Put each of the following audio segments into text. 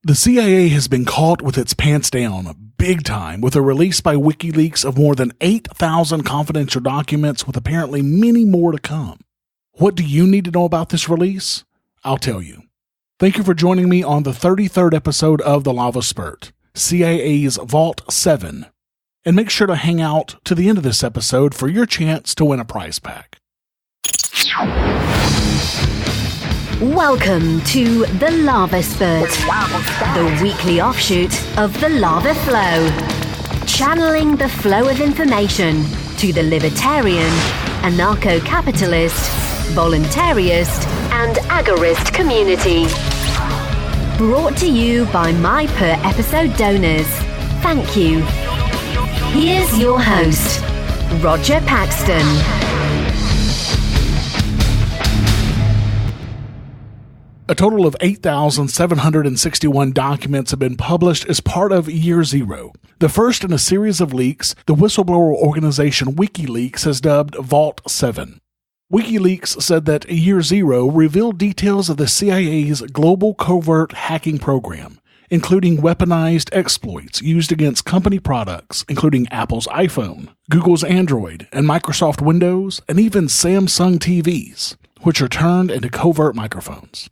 The CIA has been caught with its pants down big time with a release by WikiLeaks of more than 8,000 confidential documents with apparently many more to come. What do you need to know about this release? I'll tell you. Thank you for joining me on the 33rd episode of The Lava Spurt, CIA's Vault 7. And make sure to hang out to the end of this episode for your chance to win a prize pack. Welcome to The Lava Spurt, the weekly offshoot of the lava flow. Channeling the flow of information to the libertarian, anarcho-capitalist, voluntarist, and agorist community. Brought to you by my per-episode donors. Thank you. Here's your host, Roger Paxton. A total of 8,761 documents have been published as part of Year Zero. The first in a series of leaks, the whistleblower organization WikiLeaks has dubbed Vault 7. WikiLeaks said that Year Zero revealed details of the CIA's global covert hacking program, including weaponized exploits used against company products, including Apple's iPhone, Google's Android, and Microsoft Windows, and even Samsung TVs, which are turned into covert microphones.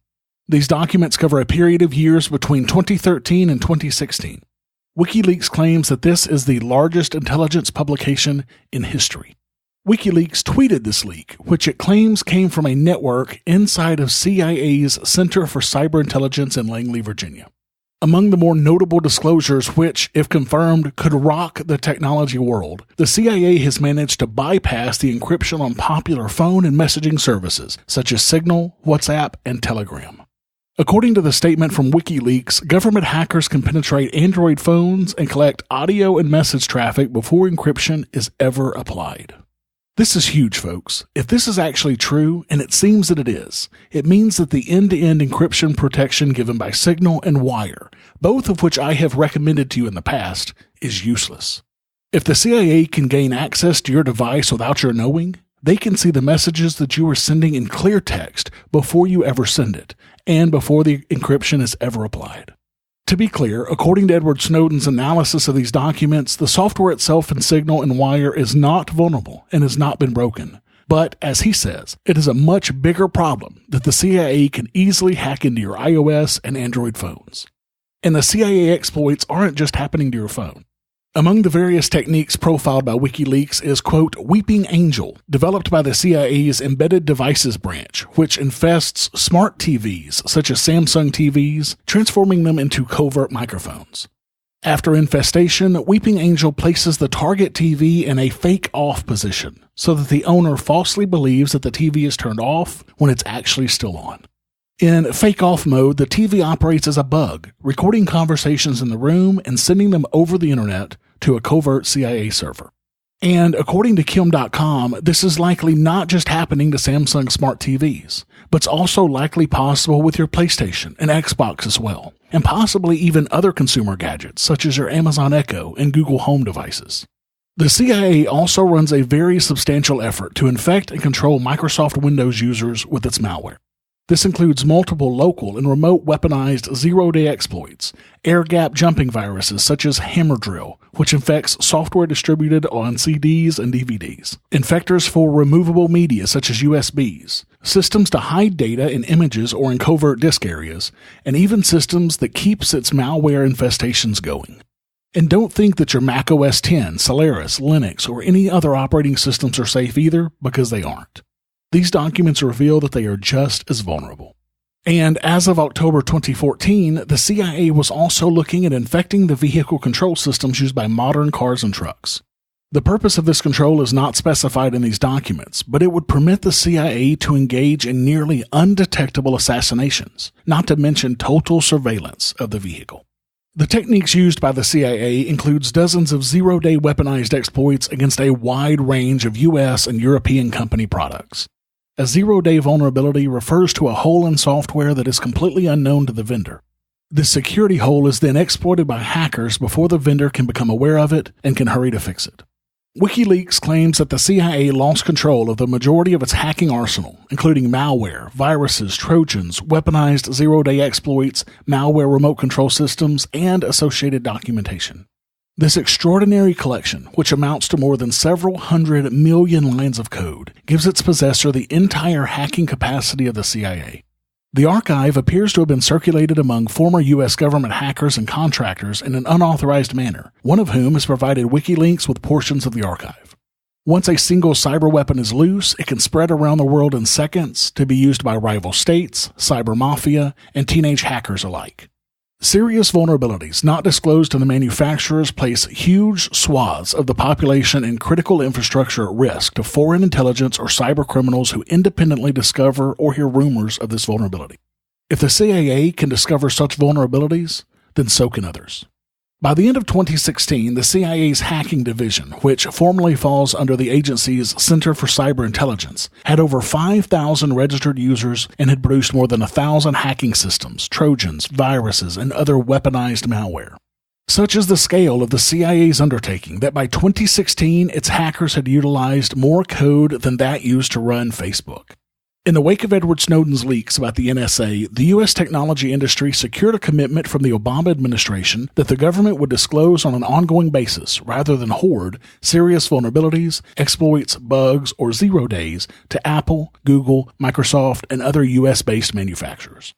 These documents cover a period of years between 2013 and 2016. WikiLeaks claims that this is the largest intelligence publication in history. WikiLeaks tweeted this leak, which it claims came from a network inside of CIA's Center for Cyber Intelligence in Langley, Virginia. Among the more notable disclosures which, if confirmed, could rock the technology world, the CIA has managed to bypass the encryption on popular phone and messaging services, such as Signal, WhatsApp, and Telegram. According to the statement from WikiLeaks, government hackers can penetrate Android phones and collect audio and message traffic before encryption is ever applied. This is huge, folks. If this is actually true, and it seems that it is, it means that the end-to-end encryption protection given by Signal and Wire, both of which I have recommended to you in the past, is useless. If the CIA can gain access to your device without your knowing, they can see the messages that you are sending in clear text before you ever send it, and before the encryption is ever applied. To be clear, according to Edward Snowden's analysis of these documents, the software itself in Signal and Wire is not vulnerable and has not been broken. But, as he says, it is a much bigger problem that the CIA can easily hack into your iOS and Android phones. And the CIA exploits aren't just happening to your phone. Among the various techniques profiled by WikiLeaks is, quote, Weeping Angel, developed by the CIA's Embedded Devices branch, which infests smart TVs, such as Samsung TVs, transforming them into covert microphones. After infestation, Weeping Angel places the target TV in a fake-off position, so that the owner falsely believes that the TV is turned off when it's actually still on. In fake-off mode, the TV operates as a bug, recording conversations in the room and sending them over the internet to a covert CIA server. And according to Kim.com, this is likely not just happening to Samsung smart TVs, but it's also likely possible with your PlayStation and Xbox as well, and possibly even other consumer gadgets such as your Amazon Echo and Google Home devices. The CIA also runs a very substantial effort to infect and control Microsoft Windows users with its malware. This includes multiple local and remote weaponized zero-day exploits, air-gap jumping viruses such as Hammer Drill, which infects software distributed on CDs and DVDs, infectors for removable media such as USBs, systems to hide data in images or in covert disk areas, and even systems that keeps its malware infestations going. And don't think that your Mac OS X, Solaris, Linux, or any other operating systems are safe either, because they aren't. These documents reveal that they are just as vulnerable. And as of October 2014, the CIA was also looking at infecting the vehicle control systems used by modern cars and trucks. The purpose of this control is not specified in these documents, but it would permit the CIA to engage in nearly undetectable assassinations, not to mention total surveillance of the vehicle. The techniques used by the CIA includes dozens of zero-day weaponized exploits against a wide range of US and European company products. A zero-day vulnerability refers to a hole in software that is completely unknown to the vendor. This security hole is then exploited by hackers before the vendor can become aware of it and can hurry to fix it. WikiLeaks claims that the CIA lost control of the majority of its hacking arsenal, including malware, viruses, trojans, weaponized zero-day exploits, malware remote control systems, and associated documentation. This extraordinary collection, which amounts to more than several 100 million lines of code, gives its possessor the entire hacking capacity of the CIA. The archive appears to have been circulated among former U.S. government hackers and contractors in an unauthorized manner, one of whom has provided WikiLeaks with portions of the archive. Once a single cyber weapon is loose, it can spread around the world in seconds to be used by rival states, cyber mafia, and teenage hackers alike. Serious vulnerabilities not disclosed to the manufacturers place huge swaths of the population and critical infrastructure at risk to foreign intelligence or cyber criminals who independently discover or hear rumors of this vulnerability. If the CIA can discover such vulnerabilities, then so can others. By the end of 2016, the CIA's hacking division, which formerly falls under the agency's Center for Cyber Intelligence, had over 5,000 registered users and had produced more than 1,000 hacking systems, trojans, viruses, and other weaponized malware. Such is the scale of the CIA's undertaking that by 2016, its hackers had utilized more code than that used to run Facebook. In the wake of Edward Snowden's leaks about the NSA, the U.S. technology industry secured a commitment from the Obama administration that the government would disclose on an ongoing basis, rather than hoard, serious vulnerabilities, exploits, bugs, or zero days to Apple, Google, Microsoft, and other U.S.-based manufacturers.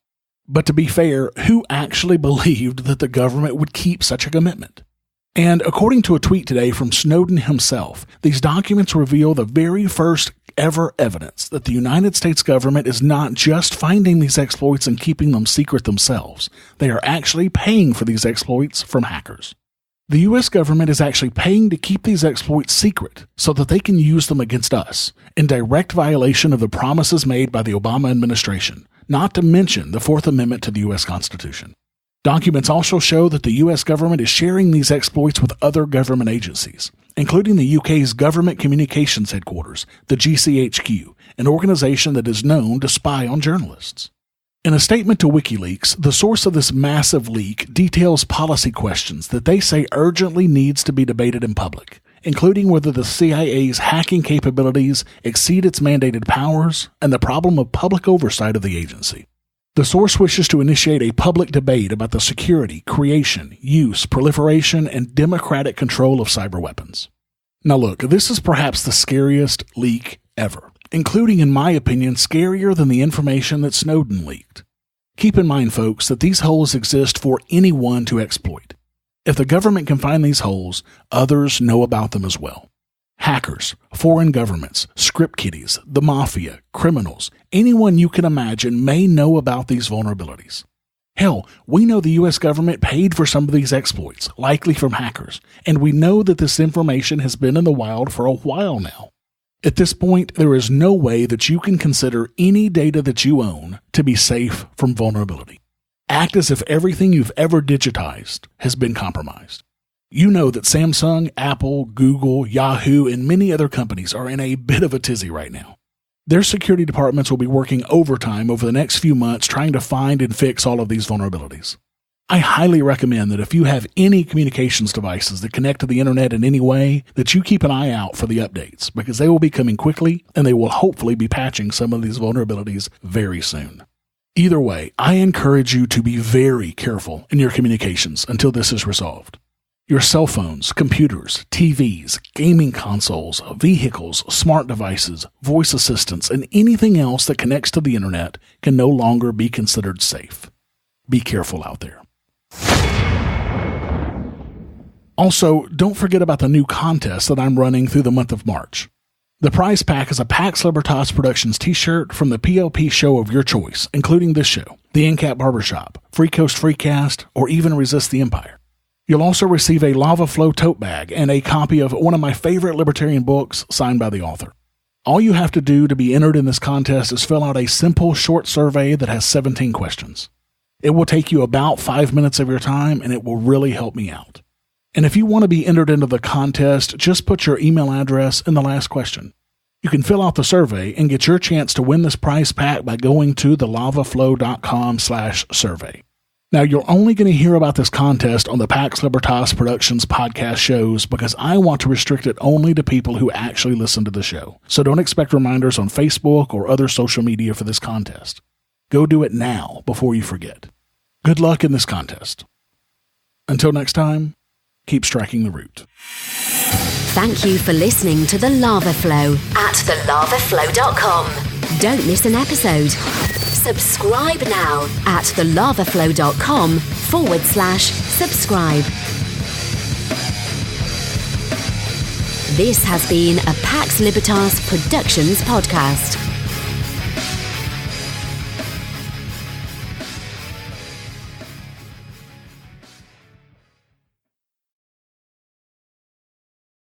But to be fair, who actually believed that the government would keep such a commitment? And according to a tweet today from Snowden himself, these documents reveal the very first ever evidence that the United States government is not just finding these exploits and keeping them secret themselves. They are actually paying for these exploits from hackers. The U.S. government is actually paying to keep these exploits secret so that they can use them against us, in direct violation of the promises made by the Obama administration, not to mention the Fourth Amendment to the U.S. Constitution. Documents also show that the U.S. government is sharing these exploits with other government agencies, including the UK's Government Communications Headquarters, the GCHQ, an organization that is known to spy on journalists. In a statement to WikiLeaks, the source of this massive leak details policy questions that they say urgently needs to be debated in public, including whether the CIA's hacking capabilities exceed its mandated powers and the problem of public oversight of the agency. The source wishes to initiate a public debate about the security, creation, use, proliferation, and democratic control of cyber weapons. Now look, this is perhaps the scariest leak ever, including, in my opinion, scarier than the information that Snowden leaked. Keep in mind, folks, that these holes exist for anyone to exploit. If the government can find these holes, others know about them as well. Hackers, foreign governments, script kiddies, the mafia, criminals, anyone you can imagine may know about these vulnerabilities. Hell, we know the U.S. government paid for some of these exploits, likely from hackers, and we know that this information has been in the wild for a while now. At this point, there is no way that you can consider any data that you own to be safe from vulnerability. Act as if everything you've ever digitized has been compromised. You know that Samsung, Apple, Google, Yahoo, and many other companies are in a bit of a tizzy right now. Their security departments will be working overtime over the next few months trying to find and fix all of these vulnerabilities. I highly recommend that if you have any communications devices that connect to the internet in any way, that you keep an eye out for the updates, because they will be coming quickly and they will hopefully be patching some of these vulnerabilities very soon. Either way, I encourage you to be very careful in your communications until this is resolved. Your cell phones, computers, TVs, gaming consoles, vehicles, smart devices, voice assistants, and anything else that connects to the internet can no longer be considered safe. Be careful out there. Also, don't forget about the new contest that I'm running through the month of March. The prize pack is a Pax Libertas Productions t-shirt from the PLP show of your choice, including this show, The NCAP Barbershop, Free Coast Freecast, or even Resist the Empire. You'll also receive a Lava Flow tote bag and a copy of one of my favorite libertarian books signed by the author. All you have to do to be entered in this contest is fill out a simple short survey that has 17 questions. It will take you about 5 minutes of your time, and it will really help me out. And if you want to be entered into the contest, just put your email address in the last question. You can fill out the survey and get your chance to win this prize pack by going to thelavaflow.com/survey. Now, you're only going to hear about this contest on the Pax Libertas Productions podcast shows because I want to restrict it only to people who actually listen to the show. So don't expect reminders on Facebook or other social media for this contest. Go do it now before you forget. Good luck in this contest. Until next time, keep striking the root. Thank you for listening to The Lava Flow at thelavaflow.com. Don't miss an episode. Subscribe now at thelavaflow.com/subscribe. This has been a Pax Libertas Productions podcast.